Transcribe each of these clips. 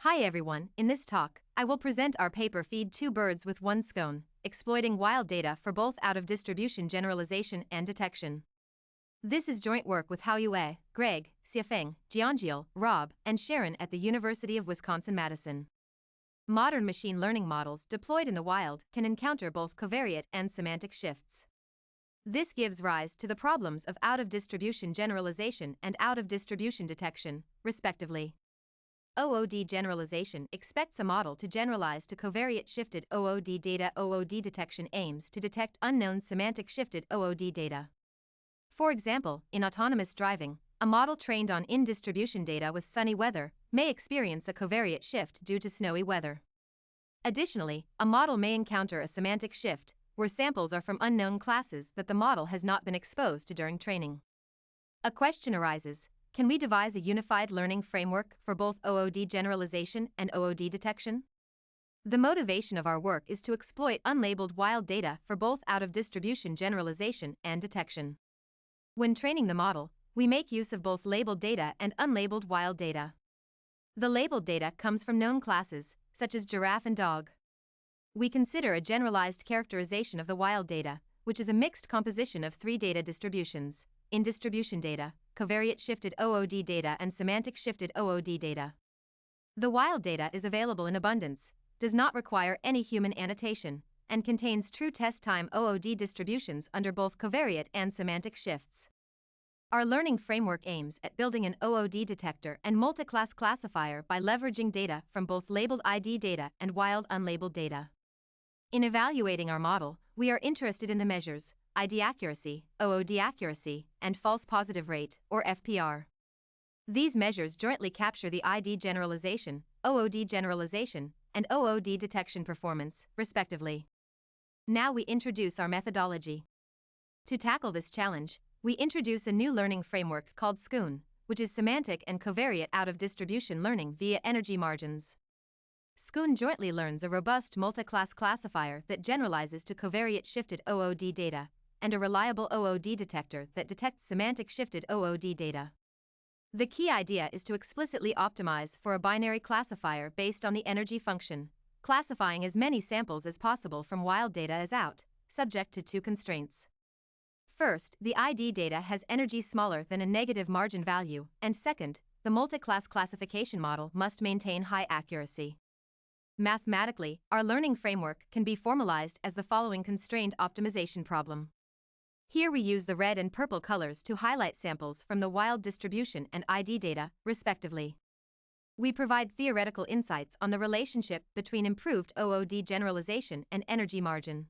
Hi everyone, in this talk, I will present our paper Feed Two Birds with One Scone, exploiting wild data for both out-of-distribution generalization and detection. This is joint work with Haoyue, Greg, Xiafeng, Jianjiu, Rob, and Sharon at the University of Wisconsin-Madison. Modern machine learning models deployed in the wild can encounter both covariate and semantic shifts. This gives rise to the problems of out-of-distribution generalization and out-of-distribution detection, respectively. OOD generalization expects a model to generalize to covariate shifted OOD data. OOD detection aims to detect unknown semantic shifted OOD data. For example, in autonomous driving, a model trained on in-distribution data with sunny weather may experience a covariate shift due to snowy weather. Additionally, a model may encounter a semantic shift where samples are from unknown classes that the model has not been exposed to during training. A question arises: can we devise a unified learning framework for both OOD generalization and OOD detection? The motivation of our work is to exploit unlabeled wild data for both out-of-distribution generalization and detection. When training the model, we make use of both labeled data and unlabeled wild data. The labeled data comes from known classes, such as giraffe and dog. We consider a generalized characterization of the wild data, which is a mixed composition of three data distributions: in-distribution data, covariate shifted OOD data, and semantic shifted OOD data. The wild data is available in abundance, does not require any human annotation, and contains true test time OOD distributions under both covariate and semantic shifts. Our learning framework aims at building an OOD detector and multiclass classifier by leveraging data from both labeled ID data and wild unlabeled data. In evaluating our model, we are interested in the measures ID accuracy, OOD accuracy, and false positive rate, or FPR. These measures jointly capture the ID generalization, OOD generalization, and OOD detection performance, respectively. Now we introduce our methodology. To tackle this challenge, we introduce a new learning framework called Scone, which is semantic and covariate out-of-distribution learning via energy margins. Scone jointly learns a robust multiclass classifier that generalizes to covariate shifted OOD data, and a reliable OOD detector that detects semantic shifted OOD data. The key idea is to explicitly optimize for a binary classifier based on the energy function, classifying as many samples as possible from wild data as out, subject to two constraints. First, the ID data has energy smaller than a negative margin value, and second, the multiclass classification model must maintain high accuracy. Mathematically, our learning framework can be formalized as the following constrained optimization problem. Here we use the red and purple colors to highlight samples from the wild distribution and ID data, respectively. We provide theoretical insights on the relationship between improved OOD generalization and energy margin.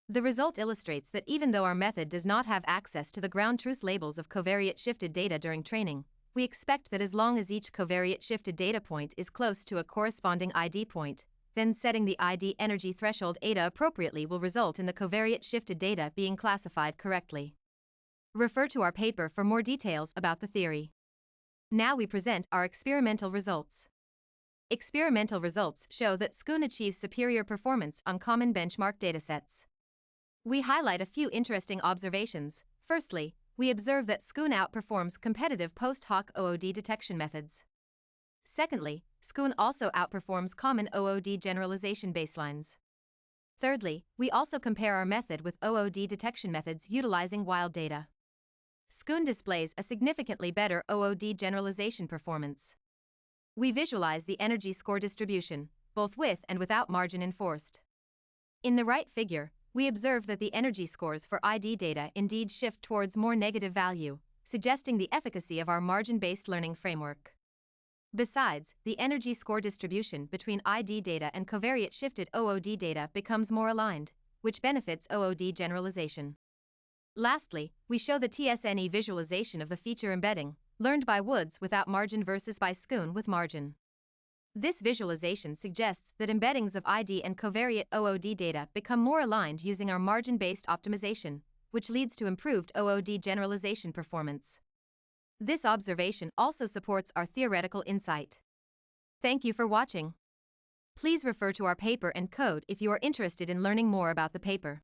The result illustrates that even though our method does not have access to the ground truth labels of covariate shifted data during training, we expect that as long as each covariate shifted data point is close to a corresponding ID point, then setting the ID energy threshold eta appropriately will result in the covariate shifted data being classified correctly. Refer to our paper for more details about the theory. Now we present our experimental results. Experimental results show that Scone achieves superior performance on common benchmark datasets. We highlight a few interesting observations. Firstly, we observe that Scone outperforms competitive post-hoc OOD detection methods. Secondly, Scone also outperforms common OOD generalization baselines. Thirdly, we also compare our method with OOD detection methods utilizing wild data. Scone displays a significantly better OOD generalization performance. We visualize the energy score distribution, both with and without margin enforced. In the right figure, we observe that the energy scores for ID data indeed shift towards more negative value, suggesting the efficacy of our margin-based learning framework. Besides, the energy score distribution between ID data and covariate shifted OOD data becomes more aligned, which benefits OOD generalization. Lastly, we show the TSNE visualization of the feature embedding, learned by Woods without margin versus by Scone with margin. This visualization suggests that embeddings of ID and covariate OOD data become more aligned using our margin-based optimization, which leads to improved OOD generalization performance. This observation also supports our theoretical insight. Thank you for watching. Please refer to our paper and code if you are interested in learning more about the paper.